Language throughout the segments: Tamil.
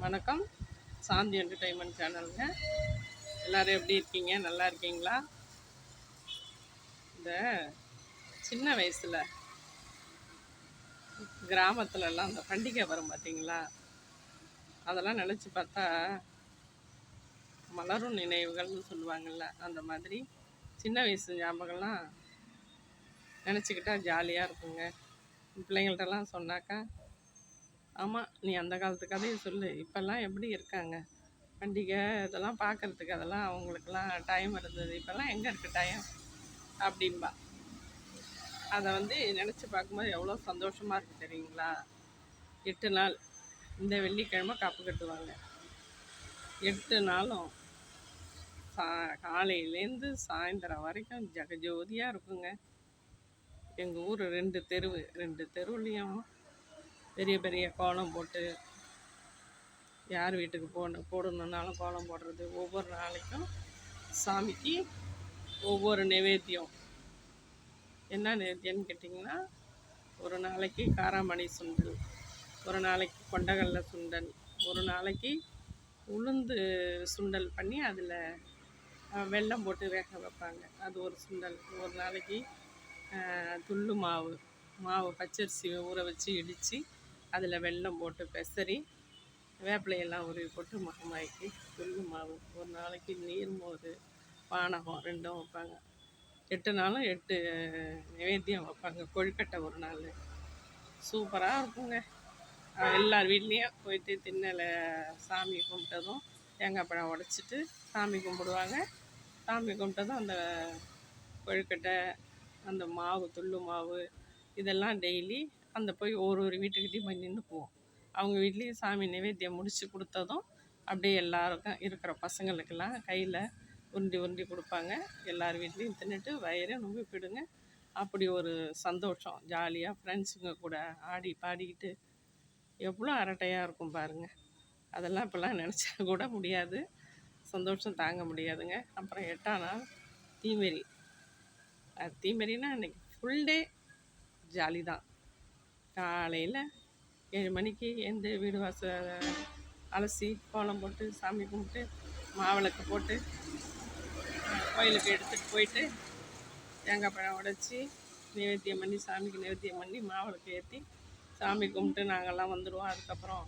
வணக்கம். சாந்தி என்டர்டைன்மெண்ட் சேனலுங்க. எல்லோரும் எப்படி இருக்கீங்க? நல்லா இருக்கீங்களா? இந்த சின்ன வயசில் கிராமத்துலலாம் அந்த பண்டிகை வரும் பார்த்தீங்களா? அதெல்லாம் நினச்சி பார்த்தா மலரும் நினைவுகள்னு சொல்லுவாங்கள்ல, அந்த மாதிரி சின்ன வயசு ஞாபகம்லாம் நினச்சிக்கிட்டா ஜாலியாக இருக்குங்க. பிள்ளைங்கள்ட்டலாம் சொன்னாக்கா, ஆமாம் நீ அந்த காலத்து கதையை சொல்லு, இப்போல்லாம் எப்படி இருக்காங்க, பண்டிகை இதெல்லாம் பார்க்குறதுக்கு அதெல்லாம் அவங்களுக்கெல்லாம் டைம் இருந்தது, இப்போல்லாம் எங்கே இருக்குது டைம் அப்படின்பா. அதை நினச்சி பார்க்கும்போது எவ்வளோ சந்தோஷமாக இருக்குது தெரியுங்களா? 8 நாள் இந்த வெள்ளிக்கிழமை காப்பு கட்டுவாங்க. 8 நாளும் காலையிலேருந்து சாயந்தரம் வரைக்கும் ஜெகஜோதியாக இருக்குங்க. எங்கள் ஊர் 2 தெருவுலேயும் பெரிய பெரிய கோலம் போட்டு, யார் வீட்டுக்கு போடணுன்னாலும் கோலம் போடுறது. ஒவ்வொரு நாளைக்கும் சாமிக்கு ஒவ்வொரு நைவேத்தியம். என்ன நைவேத்தியம்னு கேட்டிங்கன்னா, ஒரு நாளைக்கு காராமணி சுண்டல், ஒரு நாளைக்கு கொண்டக்கடலை சுண்டல், ஒரு நாளைக்கு உளுந்து சுண்டல் பண்ணி அதில் வெல்லம் போட்டு வேக வைப்பாங்க, அது ஒரு சுண்டல். ஒரு நாளைக்கு துள்ளு மாவு பச்சரிசி ஊற வச்சு இடித்து அதில் வெல்லம் போட்டு பெசரி வேப்பிலையெல்லாம் உருவி போட்டு மகமாய்க்கு துள்ளு மாவு. ஒரு நாளைக்கு நீர்மோர் பானகம் 2ம் வைப்பாங்க. 8 நாளும் 8 நைவேத்தியம் வைப்பாங்க. கொழுக்கட்டை ஒரு நாள் சூப்பராக இருக்குங்க. எல்லார் வீட்லேயும் போயிட்டு திண்ணலை சாமி கும்பிட்டதும் தேங்காய் பழம் உடச்சிட்டு சாமி கும்பிடுவாங்க. சாமி கும்பிட்டதும் அந்த கொழுக்கட்டை, அந்த மாவு துள்ளு மாவு இதெல்லாம் டெய்லி போய் ஒரு வீட்டுக்கிட்டையும் போய் நின்றுக்குவோம். அவங்க வீட்லேயும் சாமி நைவேத்தியம் முடித்து கொடுத்ததும் அப்படியே எல்லாருக்கும் இருக்கிற பசங்களுக்கெல்லாம் கையில் உருண்டி கொடுப்பாங்க. எல்லார் வீட்லேயும் தின்னுட்டு வயிறே நொம்பி போயிடுங்க. அப்படி ஒரு சந்தோஷம், ஜாலியாக ஃப்ரெண்ட்ஸுங்க கூட ஆடி பாடிக்கிட்டு எவ்வளோ அரட்டையாக இருக்கும் பாருங்கள். அதெல்லாம் இப்போல்லாம் நினச்சா கூட முடியாது, சந்தோஷம் தாங்க முடியாதுங்க. அப்புறம் 8ஆம் நாள் தீமிரி. தீமிரினா அன்றைக்கி ஃபுல் டே ஜாலி தான். காலையில் 7 மணிக்கு எழுந்து வீடு வாசல் அலசி கோலம் போட்டு சாமி கும்பிட்டு மாவிளக்கு போட்டு கோயிலுக்கு எடுத்துகிட்டு போயிட்டு தேங்காய் பழம் உடச்சி நைவேத்தியம் பண்ணி சாமிக்கு நைவேத்தியம் பண்ணி மாவிளக்கு ஏற்றி சாமி கும்பிட்டு நாங்கள்லாம் வந்துடுவோம். அதுக்கப்புறம்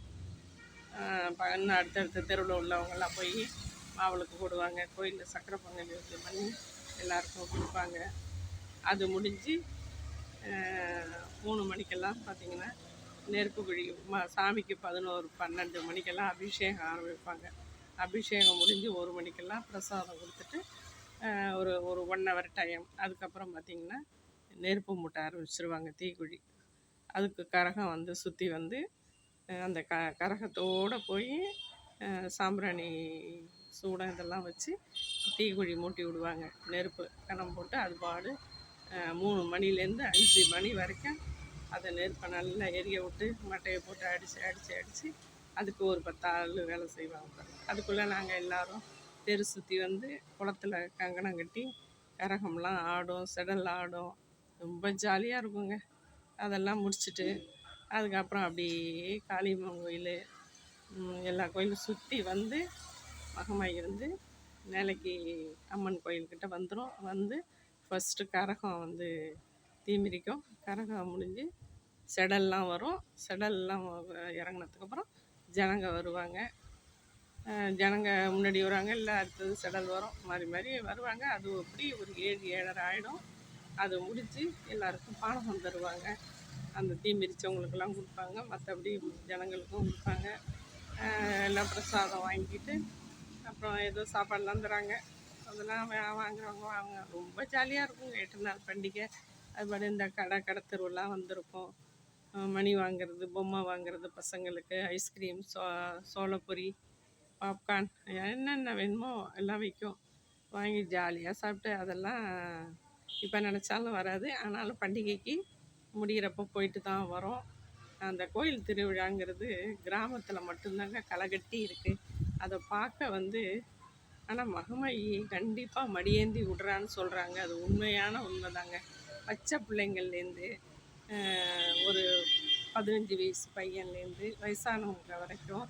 இன்னும் அடுத்தடுத்த தெருவில் உள்ளவங்கெல்லாம் போய் மாவிளக்கு போடுவாங்க. கோயிலில் சக்கரை பொங்கல் நைவேத்தியம் பண்ணி எல்லாருக்கும் கொடுப்பாங்க. அது முடிஞ்சு 3 மணிக்கெல்லாம் பார்த்திங்கன்னா நெருப்பு குழி சாமிக்கு 11-12 மணிக்கெல்லாம் அபிஷேகம் ஆரம்பிப்பாங்க. அபிஷேகம் முடிஞ்சு 1 மணிக்கெல்லாம் பிரசாதம் கொடுத்துட்டு ஒரு 1 ஹவர் டைம். அதுக்கப்புறம் பார்த்திங்கன்னா நெருப்பு மூட்ட ஆரம்பிச்சிருவாங்க, தீக்குழி. அதுக்கு கரகம் சுற்றி அந்த கரகத்தோடு போய் சாம்பிராணி சூடம் இதெல்லாம் வச்சு தீக்குழி மூட்டி விடுவாங்க. நெருப்பு கணம் போட்டு அது பாடு 3 மணிலேருந்து 5 மணி வரைக்கும் அதை நெருப்பை நல்லா எரிய விட்டு மட்டையை போட்டு அடித்து அதுக்கு ஒரு 10 ஆள் வேலை செய்வாங்க. அதுக்குள்ளே நாங்கள் எல்லோரும் தெரு சுற்றி குளத்துல கங்கணம் கட்டி கரகம்லாம் ஆடும், செடல் ஆடும், ரொம்ப ஜாலியாக இருக்குங்க. அதெல்லாம் முடிச்சுட்டு அதுக்கப்புறம் அப்படியே காளியம்மன் கோயில் எல்லா கோயிலும் சுற்றி மகமாயி நிலைக்கு அம்மன் கோயில்கிட்ட வந்துடும். ஃபஸ்ட்டு கரகம் தீமிரிக்கும். கரகம் முடிஞ்சு செடல்லாம் வரும். செடல்லாம் இறங்கினதுக்கப்புறம் ஜனங்க வருவாங்க. ஜனங்க முன்னாடி வருவாங்க, இல்லை அடுத்தது செடல் வரும், மாறி வருவாங்க. அது எப்படி ஒரு 7-7:30 ஆகிடும். அது முடித்து எல்லாருக்கும் பானகம் தருவாங்க. அந்த தீமிரிச்சவங்களுக்கெல்லாம் கொடுப்பாங்க, மற்றபடி ஜனங்களுக்கும் கொடுப்பாங்க. எல்லாம் பிரசாதம் வாங்கிட்டு அப்புறம் ஏதோ சாப்பாடெலாம் தராங்க. அதெல்லாம் வாங்குறவங்க வாங்க. ரொம்ப ஜாலியாக இருக்குங்க 8 நாள் பண்டிகை. அதுபாடு இந்த கடை தெருவெல்லாம் வந்திருக்கும். மணி வாங்கிறது, பொம்மை வாங்கிறது, பசங்களுக்கு ஐஸ்கிரீம், சோளப்பொரி, பாப்கார்ன் என்னென்ன வேணுமோ எல்லாம் விற்கும். வாங்கி ஜாலியாக சாப்பிட்டு அதெல்லாம் இப்போ நினச்சாலும் வராது. ஆனாலும் பண்டிகைக்கு முடிகிறப்போ போயிட்டு தான் வரோம். அந்த கோயில் திருவிழாங்கிறது கிராமத்தில் மட்டும்தாங்க களைகட்டி இருக்குது. அதை பார்க்க ஆனால் மகமாயி கண்டிப்பாக மடியேந்தி விடுறான்னு சொல்கிறாங்க. அது உண்மையான உண்மைதாங்க. பச்சை பிள்ளைங்கள்லேருந்து ஒரு 15 வயசு பையன்லேருந்து வயசானவங்க வரைக்கும்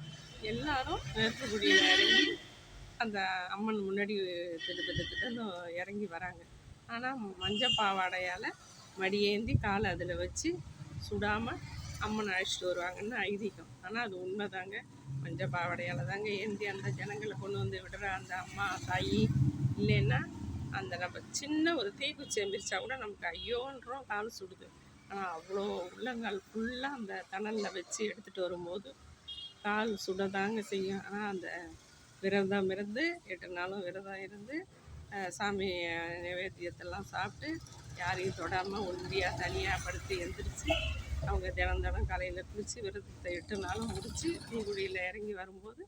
எல்லாரும் நெருப்பு குடியில் இறங்கி அந்த அம்மன் முன்னாடி திட்டு திட்டு திட்டுன்னு இறங்கி வராங்க. ஆனால் மஞ்சள் பாவாடையால் மடியேந்தி காலை அதில் வச்சு சுடாமல் அம்மனை அழைச்சிட்டு வருவாங்கன்னு ஐதீகம். ஆனால் அது உண்மைதாங்க. மஞ்சள் பாவாடையால் தாங்க ஏந்தி அந்த ஜனங்களை கொண்டு வந்து விடுற அந்த அம்மா தாயி. இல்லைன்னா அந்த நம்ம சின்ன ஒரு தீக்குச்சி எந்திரிச்சா கூட நமக்கு ஐயோன்றோம், கால் சுடுது. ஆனால் அவ்வளோ உள்ளங்கால் ஃபுல்லாக அந்த தணலில் வச்சு எடுத்துகிட்டு வரும்போது கால் சுடதாங்க செய்யும். ஆனால் அந்த விரதம் இருந்து 8 நாளும் விரதம் இருந்து சாமி நைவேத்தியத்தெல்லாம் சாப்பிட்டு யாரையும் தொடாமல் ஒண்டியாக தனியாக படுத்து எந்திரிச்சு அவங்க தினம் காலையில் குளித்து விரதத்தை 8 நாளும் முடித்து தீங்குடியில் இறங்கி வரும்போது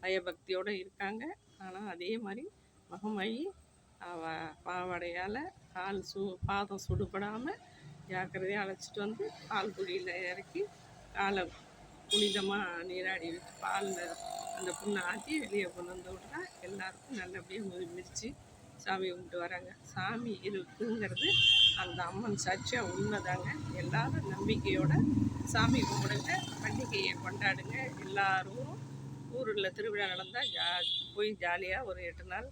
பயபக்தியோடு இருக்காங்க. ஆனால் அதே மாதிரி மகமாயி பாவாடையால் கால் பாதம் சுடுபடாமல் ஜாக்கிரதையாக அழைச்சிட்டு வந்து பால் குழியில் இறக்கி காலை புனிதமாக நீராடி வச்சு பாலில் அந்த புண்ணை ஆற்றி வெளியே கொண்டு வந்து விட்றா எல்லாருக்கும் நல்லபடியாக மிதித்து சாமி கும்பிட்டு வராங்க. சாமி இருக்குங்கிறது அந்த அம்மன் சாட்சியாக உண்மைதாங்க. எல்லாரும் நம்பிக்கையோட சாமி கும்பிடுங்க, பண்டிகையை கொண்டாடுங்க. எல்லாரும் ஊரில் திருவிழா நடந்தால் போய் ஜாலியாக ஒரு 8 நாள்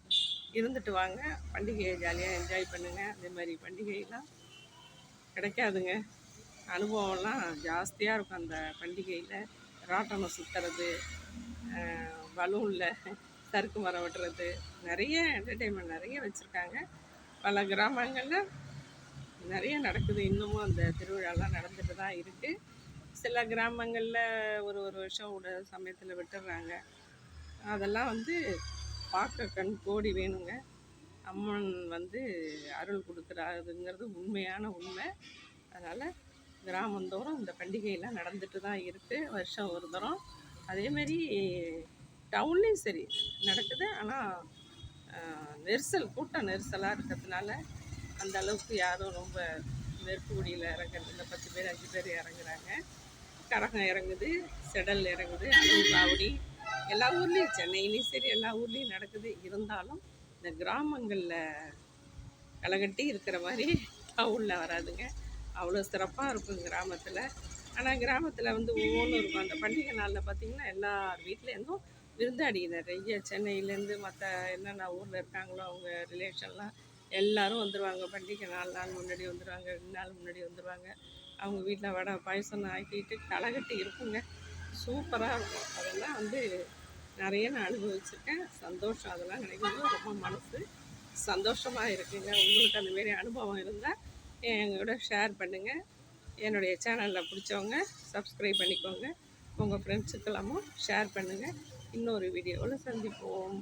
இருந்துட்டு வாங்க. பண்டிகையை ஜாலியாக என்ஜாய் பண்ணுங்கள். அதே மாதிரி பண்டிகையெல்லாம் கிடைக்காதுங்க. அனுபவம்லாம் ஜாஸ்தியாக இருக்கும் அந்த பண்டிகையில். ராட்டனம் சுற்றுறது, பலூனில் சறுக்கு மரம் வெட்டுறது, நிறைய என்டர்டெயின்மெண்ட் நிறைய வச்சுருக்காங்க. பல கிராமங்களில் நிறைய நடக்குது. இன்னமும் அந்த திருவிழாலாம் நடந்துட்டு தான் இருக்குது. சில கிராமங்களில் ஒரு வருஷம் விட சமயத்தில் விட்டுடுறாங்க. அதெல்லாம் வந்து பார்க்க கண் கோடி வேணுங்க. அம்மன் வந்து அருள் கொடுக்குறாருங்கிறது உண்மையான உண்மை. அதனால் கிராமந்தோறும் இந்த பண்டிகையெல்லாம் நடந்துட்டு தான் இருக்குது, வருஷம் ஒரு தரம். அதேமாரி டவுன்லேயும் சரி நடக்குது. ஆனால் கூட்ட நெரிசலாக இருக்கிறதுனால அந்த அளவுக்கு யாரும் ரொம்ப நெருப்பு குடியில் இறங்குறதில்ல. 10 பேர் 5 பேர் இறங்குறாங்க. கரகம் இறங்குது, செடல் இறங்குது, அருள் காவடி எல்லா ஊர்லேயும், சென்னையிலையும் சரி எல்லா ஊர்லேயும் நடக்குது. இருந்தாலும் இந்த கிராமங்களில் களைகட்டி இருக்கிற மாதிரி டவுனில் வராதுங்க. அவ்வளோ சிறப்பாக இருக்கும் கிராமத்தில். ஆனால் கிராமத்தில் வந்து ஒவ்வொன்றும் இருக்கும். அந்த பண்டிகை நாளில் பார்த்திங்கன்னா எல்லார் வீட்லேருந்தும் விருந்தாடி நிறைய சென்னையிலேருந்து மற்ற என்னென்ன ஊரில் இருக்காங்களோ அவங்க ரிலேஷன்லாம் எல்லோரும் வந்துடுவாங்க. பண்டிகை 4 நாள் முன்னாடி வந்துடுவாங்க, 2 நாள் முன்னாடி வந்துடுவாங்க. அவங்க வீட்டில் வடை பாயசம் ஆக்கிட்டு களைகட்டி இருக்குங்க. சூப்பராக இருக்கும். அதெல்லாம் வந்து நிறைய நான் அனுபவிச்சிருக்கேன். சந்தோஷம். அதெல்லாம் நினைக்கும்போது ரொம்ப மனசு சந்தோஷமாக இருக்குங்க. உங்களுக்கு அந்தமாரி அனுபவம் இருந்தால் எங்களோட ஷேர் பண்ணுங்கள். என்னுடைய சேனலில் பிடிச்சவங்க சப்ஸ்கிரைப் பண்ணிக்கோங்க. உங்கள் ஃப்ரெண்ட்ஸுக்கெல்லாமும் ஷேர் பண்ணுங்கள். இன்னொரு வீடியோவில் சந்திப்போம்.